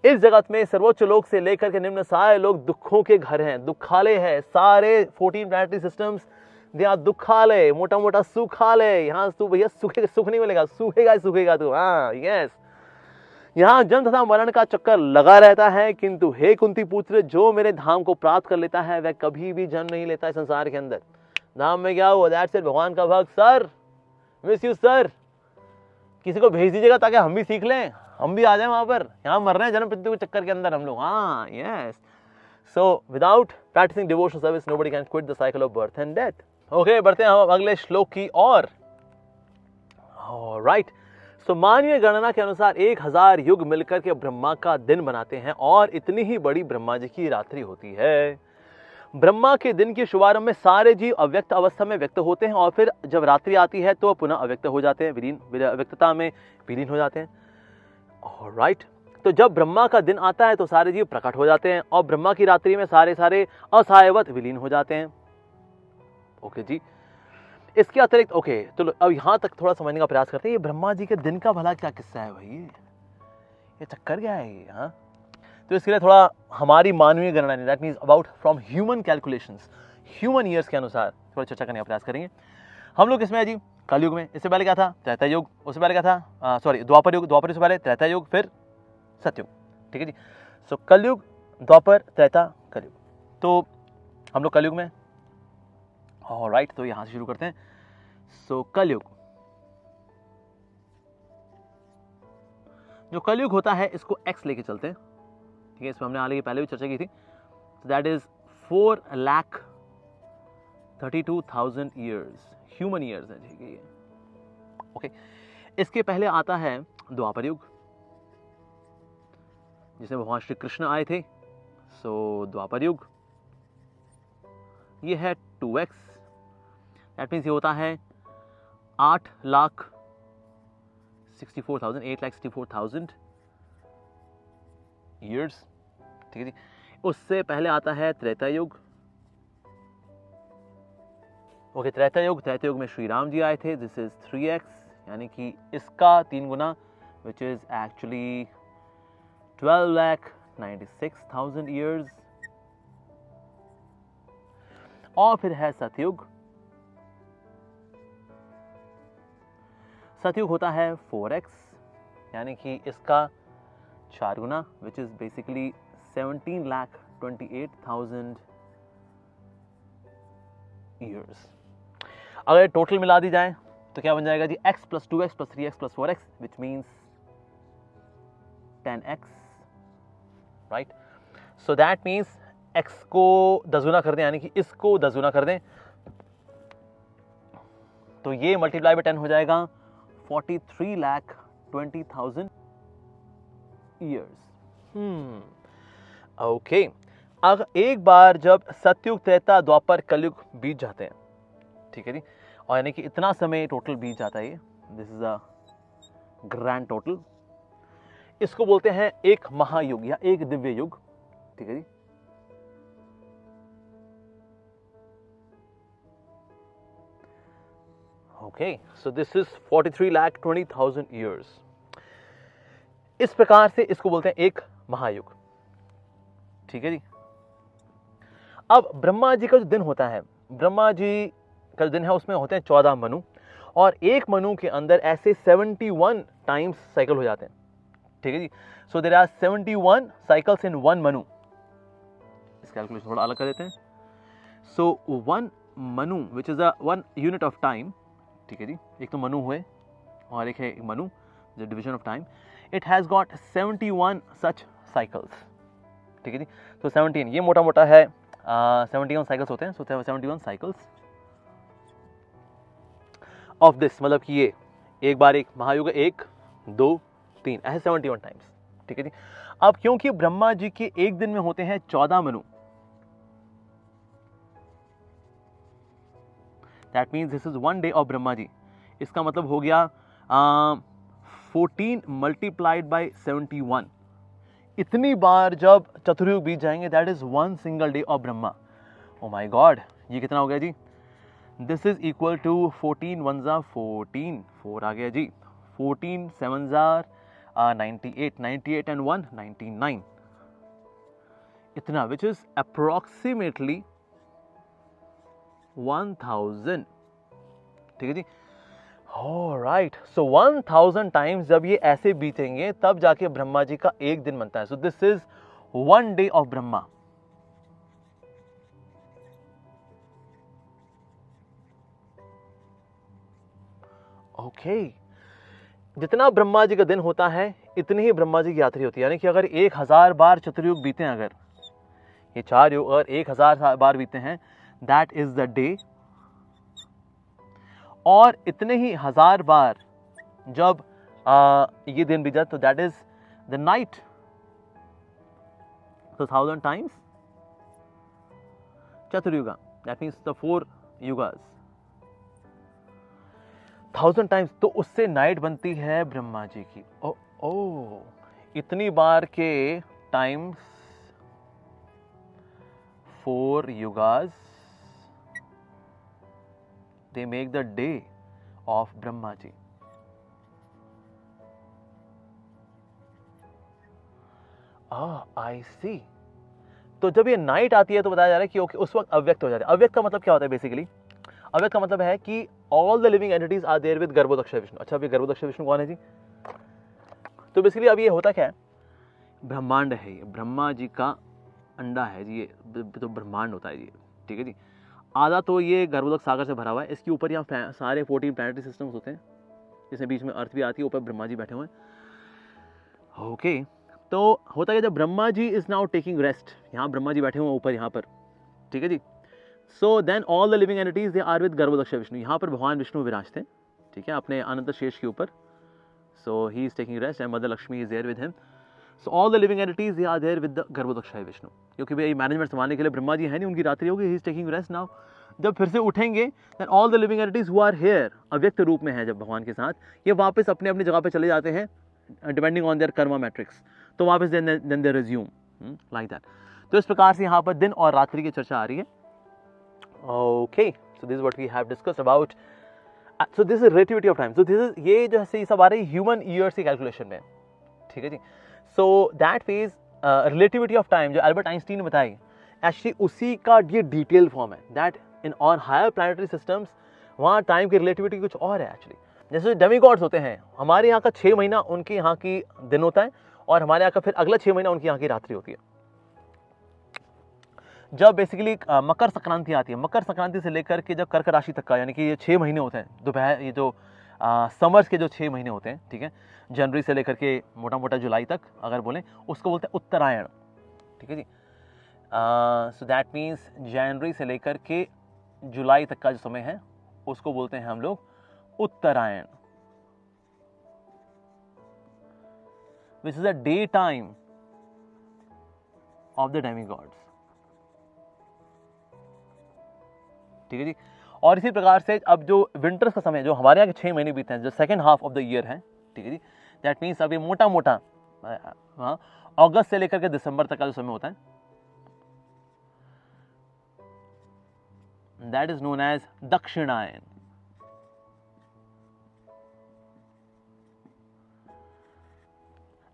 इस जगत में सर्वोच्च लोक से लेकर के निम्न सारे लोग दुखों के घर हैं, दुखालय है। सारे 14 प्लैनेटरी सिस्टम्स दे आर दुखालय, मोटा मोटा सुखालय। यहाँ तू भैया सूखेगा, सुख नहीं मिलेगा, सूखेगा ही सूखेगा तू। हाँ यस, यहाँ जन्म तथा मरण का चक्कर लगा रहता है, किंतु हे कुंती पुत्र, जो मेरे धाम को प्राप्त कर लेता है वह कभी भी जन्म नहीं लेता है संसार के अंदर। धाम में क्या हुआ, दैट्स इट। भगवान का भक्त सर, मिस यू सर, किसी को भेज दीजिएगा ताकि हम भी सीख लें, हम भी आ जाए वहां पर। यहाँ मर रहे हैं जन्म मृत्यु के चक्कर के अंदर हम लोग। हाँ yes, so without practicing devotional service nobody can quit the cycle of birth and death. Okay, बढ़ते हैं हम अगले श्लोक की ओर। राइट, सो मानवीय गणना के अनुसार 1000 युग मिलकर के ब्रह्मा का दिन बनाते हैं, और इतनी ही बड़ी ब्रह्मा जी की रात्रि होती है। ब्रह्मा के दिन के शुभारंभ में सारे जीव अव्यक्त अवस्था में व्यक्त होते हैं, और फिर जब रात्रि आती है तो पुनः अव्यक्त हो जाते हैं, व्यक्तता में विलीन हो जाते हैं। राइट, तो जब ब्रह्मा का दिन आता है तो सारे जीव प्रकट हो जाते हैं, और ब्रह्मा की रात्रि में सारे असहायवत विलीन हो जाते हैं। ओके जी, इसके अतिरिक्त ओके, तो अब यहां तक थोड़ा समझने का प्रयास करते हैं। ये ब्रह्मा जी के दिन का भला क्या किस्सा है भाई, ये चक्कर क्या है ये? हाँ, तो इसके लिए थोड़ा हमारी मानवीय गणना, that means about from human calculations, human ears के अनुसार थोड़ा चर्चा करने का प्रयास करेंगे। हम लोग इसमें है जी कलयुग में। इससे पहले क्या था, त्रेता युग। उससे पहले क्या था, सॉरी द्वापर युग। द्वापर से पहले त्रेता युग, फिर सतयुग। ठीक है जी, सो कलयुग, द्वापर, त्रेता, कलयुग। तो हम लोग कलयुग में। राइट, तो यहां से शुरू करते हैं। सो कलयुग, जो कलयुग होता है इसको एक्स लेके चलते हैं। ठीक है, इसमें हमने आगे पहले भी चर्चा की थी। That is 4,32,000 years, human ears है। ठीक है, ओके। इसके पहले आता है द्वापर युग, जिसमें भगवान श्री कृष्ण आए थे। सो द्वापर युग ये है 2x, दैट मीन्स ये होता है 8,64,000 ईयर्स। ठीक है जी, उससे पहले आता है त्रेता युग। ओके, त्रेता युग में श्री राम जी आए थे। दिस इज 3x, यानी कि इसका 3 गुना, विच इज एक्चुअली 12,96,000 ईयर्स। और फिर है सतयुग। सतयुग होता है 4x, यानी कि इसका 4 गुना, विच इज बेसिकली 17,28,000 ईयर्स। अगर टोटल मिला दी जाए तो क्या बन जाएगा जी, x + 2x + 3x + 4x, which means 10x। Right, so that means x को 10 गुना कर दें, यानी कि इसको 10 गुना कर दें, तो ये मल्टीप्लाई बाय 10 हो जाएगा 43,20,000 ईयर्स। ओके, अब एक बार जब सतयुग, त्रेता, द्वापर, कलयुग बीत जाते हैं, ठीक है जी, और यानी कि इतना समय टोटल बीत जाता है, this is a grand total, इसको बोलते हैं एक महायुग या एक दिव्य युग। ठीक है जी, okay, so this is 43,20,000 years. इस प्रकार से इसको बोलते हैं एक महायुग। ठीक है जी। अब ब्रह्मा जी का जो दिन होता है, ब्रह्मा जी का जो दिन है उसमें होते हैं 14 मनु, और एक मनु के अंदर ऐसे 71 टाइम्स साइकिल हो जाते हैं। ठीक है जी। So there are 71 cycles in one Manu. इस कैलकुलेशन थोड़ा अलग कर देते हैं। So one Manu which is a one unit of time. ठीक है जी। एक तो मनु हुए और एक है Manu the division of time. It has got 71 such cycles. ठीक है जी। तो 17 ये मोटा मोटा है 71 साइकिल्स होते हैं। सो 71 साइकिल्स ऑफ दिस, मतलब कि ये एक बार एक महायुग 1 2 3 ऐसे 71 टाइम्स। ठीक है जी। अब क्योंकि ब्रह्मा जी के एक दिन में होते हैं 14 Manu, that means this is one day of Brahma ji. इसका मतलब हो गया 14 मल्टीप्लाइड बाई 71। इतनी बार जब चतुर्युग बीत जाएंगे, that is one single day of Brahma. Oh my God, ये कितना हो गया जी? दिस इज इक्वल टू 14 1 ज़ा 14, 4 आ गया जी, 14 7 ज़ा 98, 98 एंड 1 99, इतना, विच इज अप्रोक्सीमेटली 1000। ठीक है जी। राइट, सो 1000 टाइम्स जब ये ऐसे बीतेंगे तब जाके ब्रह्मा जी का एक दिन बनता है। सो this is one day of Brahma. Okay, जितना ब्रह्मा जी का दिन होता है इतनी ही ब्रह्मा जी की यात्रा होती है। यानी कि अगर 1000 बार चतुर्युग बीते हैं, अगर ये 4 युग अगर 1000 बार बीते हैं, दैट इज द डे। और इतने ही 1000 बार जब ये दिन बीत जाए तो दैट इज द नाइट। तो 1000 times chaturyuga, that means the 4 yugas, 1000 times, तो उससे नाइट बनती है ब्रह्मा जी की। ओ इतनी बार के times 4 yugas, they make the day of Brahma ji. I see। तो जब ये नाइट आती है तो बताया जा रहा है कि ओके उस वक्त अव्यक्त हो जाता है। अव्यक्त का मतलब क्या होता है? बेसिकली अव्यक्त का मतलब है कि all the living entities are there with Garbhodaksha Vishnu. अच्छा, अभी गर्भोदक्ष विष्णु कौन है जी? तो बेसिकली अब ये होता क्या है, ब्रह्मांड है ये, ब्रह्मा जी का अंडा है जी, ये तो ब्रह्मांड होता है जी। ठीक है जी। आधा तो ये गर्भोदक सागर से भरा हुआ है, इसके ऊपर यहाँ सारे 14 प्लैनेटरी सिस्टम्स होते हैं, जिसमें बीच में अर्थ भी आती है, ऊपर ब्रह्मा जी बैठे हुए हैं। ओके, तो होता है जब Brahma ji is now taking rest, यहाँ ब्रह्मा जी बैठे हुए हैं ऊपर यहाँ पर। ठीक है जी। So then all the living entities they are with Garbhodaksha Vishnu. यहाँ पर भगवान विष्णु विराजते हैं, ठीक है, अपने अनंत शेष के ऊपर। So he is taking rest and mother Lakshmi is there with him. So all the living entities they are there with the Garbhodaksha Vishnu, क्योंकि भाई मैनेजमेंट संभालने के लिए ब्रह्मा जी है नहीं, उनकी रात्रि होगी, he is taking rest now. जब फिर से उठेंगे then all the living entities who are here, अव्यक्त रूप में है जब भगवान के साथ, ये वापस अपने अपनी जगह पे चले जाते हैं depending on their karma matrix. तो वापस then they resume like that. तो इस प्रकार से यहाँ पर दिन और रात्रि की चर्चा आ रही है। Okay, so this is what we have discussed about. So this is relativity of time. So this is, ये जो है सब आ रही है ह्यूमन ईयर्स की कैलकुलेशन में। ठीक है जी। So that phase relativity of time जो एल्बर्ट आइंस्टीन ने बताई, एक्चुअली उसी का ये डिटेल फॉर्म है। That in on higher planetary systems वहाँ टाइम की रिलेटिविटी कुछ और है एक्चुअली। जैसे डेमीगॉड्स होते हैं, हमारे यहाँ का 6 महीना उनके यहाँ की दिन होता है, और हमारे यहाँ का फिर अगला 6 महीना उनके यहाँ की रात्रि होती है। जब बेसिकली मकर संक्रांति आती है, मकर संक्रांति से लेकर के जब कर्क राशि तक का, यानी कि ये 6 महीने होते हैं दोपहर, ये जो समर्स के जो 6 महीने होते हैं, ठीक है, जनवरी से लेकर के मोटा मोटा जुलाई तक अगर बोलें, उसको बोलते हैं उत्तरायण। ठीक है जी। सो दैट मीन्स जनवरी से लेकर के जुलाई तक का जो समय है उसको बोलते हैं हम लोग Uttarayana, which is the day time of the demigods. ठीक है जी। और इसी प्रकार से अब जो विंटर्स का समय, जो हमारे यहाँ के 6 महीने बीते हैं, जो second half of the year है, ठीक है जी, दैट मीन्स अब ये मोटा मोटा अगस्त से लेकर के दिसंबर तक का जो समय होता है, दैट इज नोन एज दक्षिणायन।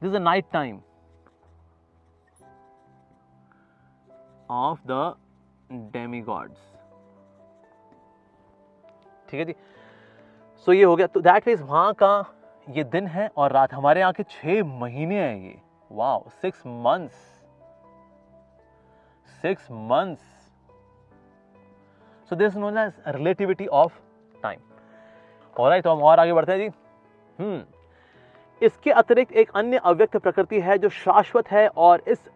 This is the night time of the demigods. ठीक है जी। सो ये हो गया। तो दैट मीन्स वहां का ये दिन है और रात, हमारे यहाँ के 6 महीने हैं ये। Wow, 6 months, 6 months। So this known as relativity of time. Alright, तो हम और आगे बढ़ते हैं जी। इसके अतिरिक्त एक अन्य अव्यक्त प्रकृति है जो शाश्वत है और इस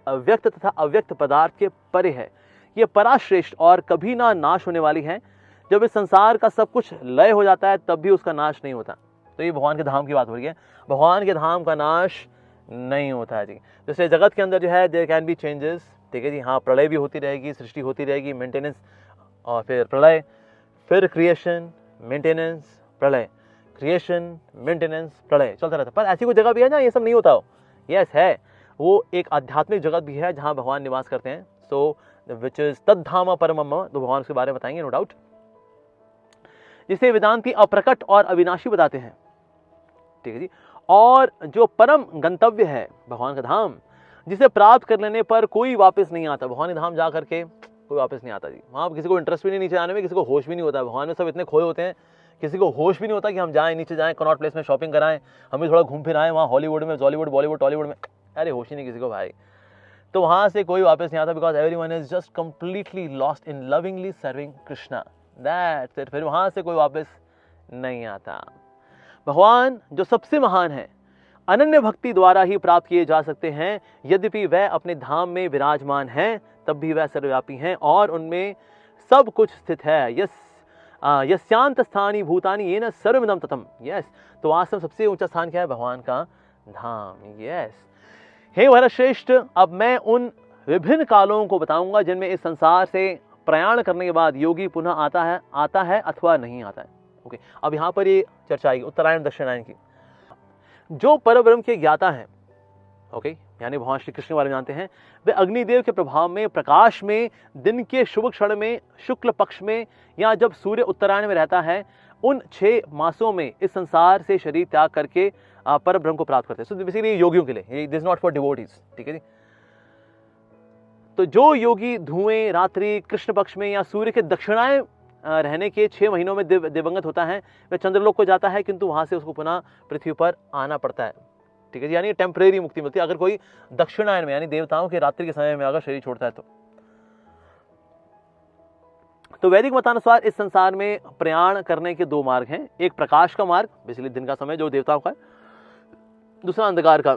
अव्यक्त तथा अव्यक्त पदार्थ के परे है। यह पराश्रेष्ठ और कभी ना नाश होने वाली है। जब इस संसार का सब कुछ लय हो जाता है तब भी उसका नाश नहीं होता। तो ये भगवान के धाम की बात हो रही है। भगवान के धाम का नाश नहीं होता है जी। जैसे जगत के अंदर जो है देयर कैन बी चेंजेस, ठीक है जी। हाँ, प्रलय भी होती रहेगी, सृष्टि होती रहेगी, मेंटेनेंस और फिर प्रलय, फिर क्रिएशन, मेंटेनेंस, प्रलय, क्रिएशन, मेंटेनेंस, प्रलय चलता रहता है। पर ऐसी कोई जगह भी है ना ये सब नहीं होता हो? यस है। वो एक आध्यात्मिक जगत भी है जहाँ भगवान निवास करते हैं। सो विच इज तद्धाम परमम, तो भगवान उसके बारे में बताएंगे नो डाउट, जिसे वेदांती अप्रकट और अविनाशी बताते हैं। ठीक है जी। और जो परम गंतव्य है भगवान का धाम, जिसे प्राप्त कर लेने पर कोई वापस नहीं आता। भगवान के धाम जा करके कोई वापस नहीं आता जी। वहाँ किसी को इंटरेस्ट भी नहीं नीचे जाने में, किसी को होश भी नहीं होता है। भगवान में सब इतने खोए होते हैं, किसी को होश भी नहीं होता कि हम जाएं, नीचे जाएं, कनॉट प्लेस में शॉपिंग कराएं, हमें थोड़ा घूम फिर आएं वहाँ हॉलीवुड में, जॉलीवुड, बॉलीवुड, टॉलीवुड में। अरे होश ही नहीं किसी को भाई। तो वहाँ से कोई वापस नहीं आता, because everyone is just completely lost in lovingly serving Krishna, that's it. फिर वहाँ से कोई वापस नहीं आता। भगवान जो सबसे महान है, अनन्य भक्ति द्वारा ही प्राप्त किए जा सकते हैं। यद्यपि वह अपने धाम में विराजमान हैं, तब भी वह सर्वव्यापी हैं और उनमें सब कुछ स्थित है। यस्यांत स्थानी भूतानी येन सर्वमिदं ततम्। यस, तो वास्तव में सबसे ऊंचा स्थान क्या है? भगवान का धाम। यस। हे वरश्रेष्ठ, अब मैं उन विभिन्न कालों को बताऊंगा जिनमें इस संसार से प्रयाण करने के बाद योगी पुनः आता है अथवा नहीं आता है। ओके, अब यहाँ पर ये चर्चा आएगी उत्तरायण दक्षिणायन की। जो परब्रह्म के ज्ञाता हैं, ओके, यानी भगवान श्री कृष्ण के बारे में जानते हैं, वे अग्निदेव के प्रभाव में, प्रकाश में, दिन के शुभ क्षण में, शुक्ल पक्ष में, या जब सूर्य उत्तरायण में रहता है, उन 6 मासों में इस संसार से शरीर त्याग करके परब्रह्म को प्राप्त करते हैं। सो बेसिकली योगियों के लिए, दिस नॉट फॉर डिवोटीज। ठीक है जी। तो जो योगी धुएं, रात्रि, कृष्ण पक्ष में या सूर्य के दक्षिणायन रहने के 6 महीनों में दिवंगत होता है, वह चंद्रलोक को जाता है, किंतु वहां से उसको पुनः पृथ्वी पर आना पड़ता है। ठीक है जी, यानी टेम्परेरी मुक्ति मिलती है अगर कोई दक्षिणायन में, यानी देवताओं के रात्रि के समय में अगर शरीर छोड़ता है तो वैदिक मतानुसार इस संसार में प्रयाण करने के 2 मार्ग हैं। एक प्रकाश का मार्ग, बेसिकली दिन का समय जो देवताओं का है, दूसरा अंधकार का,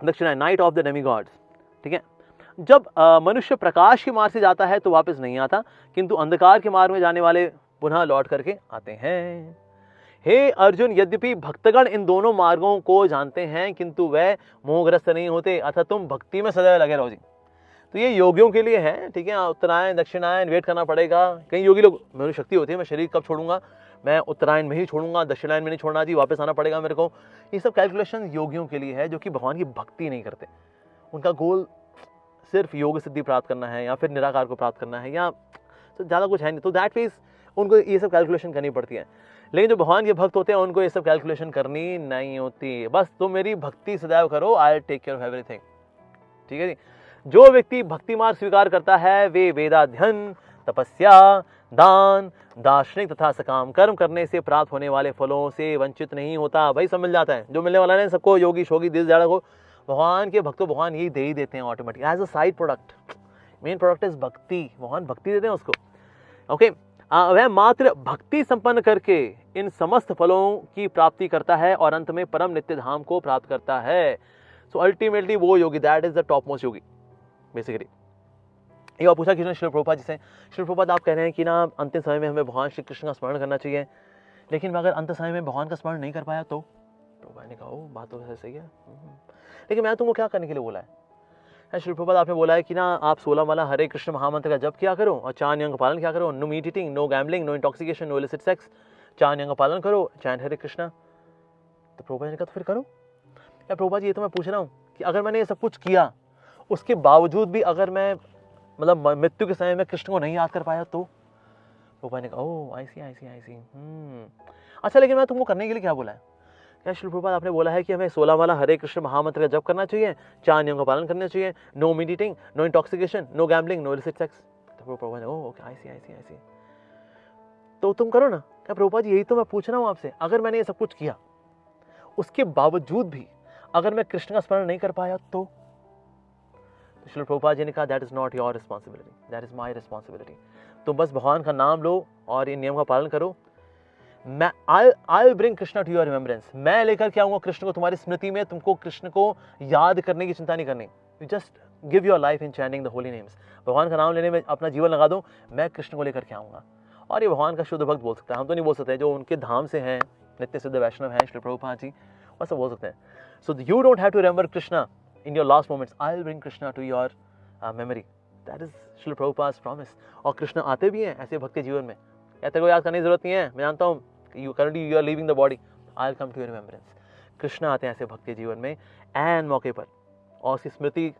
दक्षिणायन, नाइट ऑफ द डेमीगॉड्स। ठीक है। जब मनुष्य प्रकाश के मार्ग से जाता है तो वापस नहीं आता, किंतु अंधकार के मार्ग में जाने वाले पुनः लौट करके आते हैं। हे अर्जुन, यद्यपि भक्तगण इन दोनों मार्गों को जानते हैं, किंतु वे मोहग्रस्त नहीं होते, अतः तुम भक्ति में सदैव लगे रहो जी। तो ये योगियों के लिए है। ठीक है। उत्तरायण दक्षिणायन वेट करना पड़ेगा। कई योगी लोग, मेरी शक्ति होती है, मैं शरीर कब छोड़ूंगा, मैं उत्तरायण में ही छोड़ूंगा, दक्षिणायन में नहीं छोड़ना जी, वापस आना पड़ेगा मेरे को। ये सब कैलकुलेशन योगियों के लिए है जो कि भगवान की भक्ति नहीं करते। उनका गोल सिर्फ योग सिद्धि प्राप्त करना है या फिर निराकार को प्राप्त करना है, या तो ज़्यादा कुछ है नहीं। तो दैट मीन्स उनको ये सब कैलकुलेशन करनी पड़ती है। लेकिन जो भगवान के भक्त होते हैं उनको ये सब कैलकुलेशन करनी नहीं होती। बस तुम मेरी भक्ति सदैव करो, I will take care of everything. ठीक है जी। जो व्यक्ति भक्ति मार्ग स्वीकार करता है वे वेदाध्ययन, तपस्या, दान, दार्शनिक तथा सकाम कर्म करने से प्राप्त होने वाले फलों से वंचित नहीं होता। भाई सब मिल जाता है, जो मिलने वाला है सबको, योगी शोगी दिस ज़्यादा को भगवान के भक्तों भगवान यही दे ही देते हैं automatic as a side product. Main product is bhakti, भगवान भक्ति देते हैं उसको। ओके। वह मात्र भक्ति संपन्न करके इन समस्त फलों की प्राप्ति करता है और अंत में परम नित्य धाम को प्राप्त करता है। सो अल्टीमेटली वो yogi, that is the topmost yogi basically. ये पूछा कि श्री प्रभुपाद जी से, श्री प्रभुपाद आप कह रहे हैं कि ना अंतिम समय में हमें भगवान श्री कृष्ण का स्मरण करना चाहिए, लेकिन मैं अगर अंत समय में भगवान का स्मरण नहीं कर पाया तो? प्रभुपाद ने कहा बात तो सही है, लेकिन मैं तुमको क्या करने के लिए बोला है? श्री प्रभुपाद आपने बोला है कि ना आप 16 माला हरे कृष्ण महामंत्र का जप किया करो और 4 नियम का पालन किया करो। No meat eating, no gambling, no intoxication, no illicit sex, 4 नियम का पालन करो, चैंट हरे कृष्णा। तो प्रभुपाद ने कहा तो फिर करो। या प्रभुपाद ये तो मैं पूछ रहा हूँ कि अगर मैंने ये सब कुछ किया उसके बावजूद भी अगर मैं मतलब मृत्यु के समय में कृष्ण को नहीं याद कर पाया तो? प्रभुपाद ने कहा ओह आई सी। अच्छा, लेकिन मैं तुमको करने के लिए क्या बोला है? क्या श्रील प्रभुपाद आपने बोला है कि हमें 16 वाला हरे कृष्ण महामंत्र का जप करना चाहिए, 4 नियमों का पालन करना चाहिए, no meat eating, no intoxication, no gambling, no illicit sex. तो प्रभुपाद ने ओके आई सी तो तुम करो ना। क्या प्रभुपाद जी यही तो मैं पूछ रहा हूँ आपसे, अगर मैंने ये सब कुछ किया उसके बावजूद भी अगर मैं कृष्ण का स्मरण नहीं कर पाया तो श्रील प्रभुपाद जी ने कहा that is not your responsibility, that is my responsibility. तुम बस भगवान का नाम लो और ये नियम का पालन करो। मैं I bring Krishna to your remembrance, मैं लेकर के आऊंगा कृष्ण को तुम्हारी स्मृति में, तुमको कृष्ण को याद करने की चिंता नहीं करनी। You just give your life in chanting the Holi names, भगवान का नाम लेने में अपना जीवन लगा दो, मैं कृष्ण को लेकर के आऊंगा। और ये भगवान का शुद्ध भक्त बोल सकता है, हम तो नहीं बोल सकते, जो उनके धाम से हैं, नित्य सिद्ध वैष्णव हैं श्री प्रभुपाद जी, वैसे बोल सकते हैं। So you don't have to remember Krishna in your last moments, I will bring Krishna to your memory, that is Shri Prabhupada promise. और कृष्ण आते भी हैं ऐसे भक्त के जीवन में, कहते को याद करने की जरूरत नहीं है, मैं जानता हूँ you currently you are leaving the body, I'll come to your remembrance। Krishna आते हैं ऐसे भक्त के जीवन में एन मौके पर, और उसकी स्मृति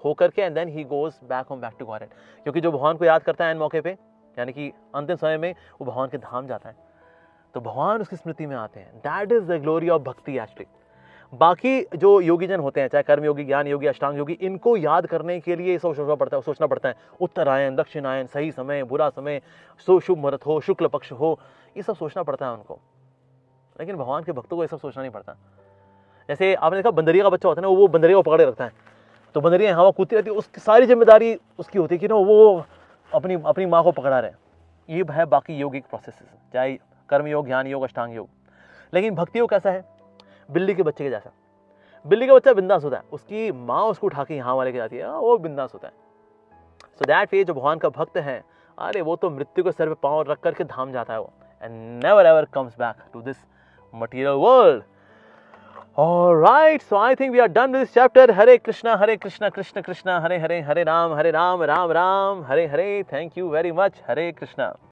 होकर के and then he goes back home, back to God. क्योंकि जो भगवान को याद करता है एन मौके पे, यानी कि अंतिम समय में वो भगवान के धाम जाता है, तो भगवान उसकी स्मृति में आते हैं। That is the glory of भक्ति एक्चुअली। बाकी जो योगी जन होते हैं, चाहे कर्म योगी, ज्ञान योगी, अष्टांग योगी, इनको याद करने के लिए सब सोचना पड़ता है, उत्तरायण, दक्षिणायन, सही समय, बुरा समय, शुभ मुहूर्त हो, शुक्ल पक्ष हो, ये सब सोचना पड़ता है उनको। लेकिन भगवान के भक्तों को ये सब सोचना नहीं पड़ता। जैसे आपने देखा बंदरिया का बच्चा होता है ना, वो बंदरिया को पकड़े रखता है, तो बंदरिया हवा कूदती रहती है, उसकी सारी जिम्मेदारी उसकी होती है कि ना वो अपनी माँ को पकड़ा रहे। ये है बाकी योगिक प्रोसेस, चाहे कर्म योग, ज्ञान योग, अष्टांग योग। लेकिन भक्ति योग कैसा है? बिल्ली के बच्चे के जैसा। बिल्ली का बच्चा बिंदास होता है, उसकी माँ उसको उठा के यहाँ वाले के जाती है, वो बिंदास होता है। सो दैट वे जो भगवान का भक्त है, अरे वो तो मृत्यु के सर पे पांव रख करके धाम जाता है वो, and never ever comes back to this material world. Alright, so I think we are done with this chapter. Hare Krishna, Krishna Krishna, Hare Hare, Hare Ram, Ram Ram, Hare Hare. Thank you very much. Hare Krishna.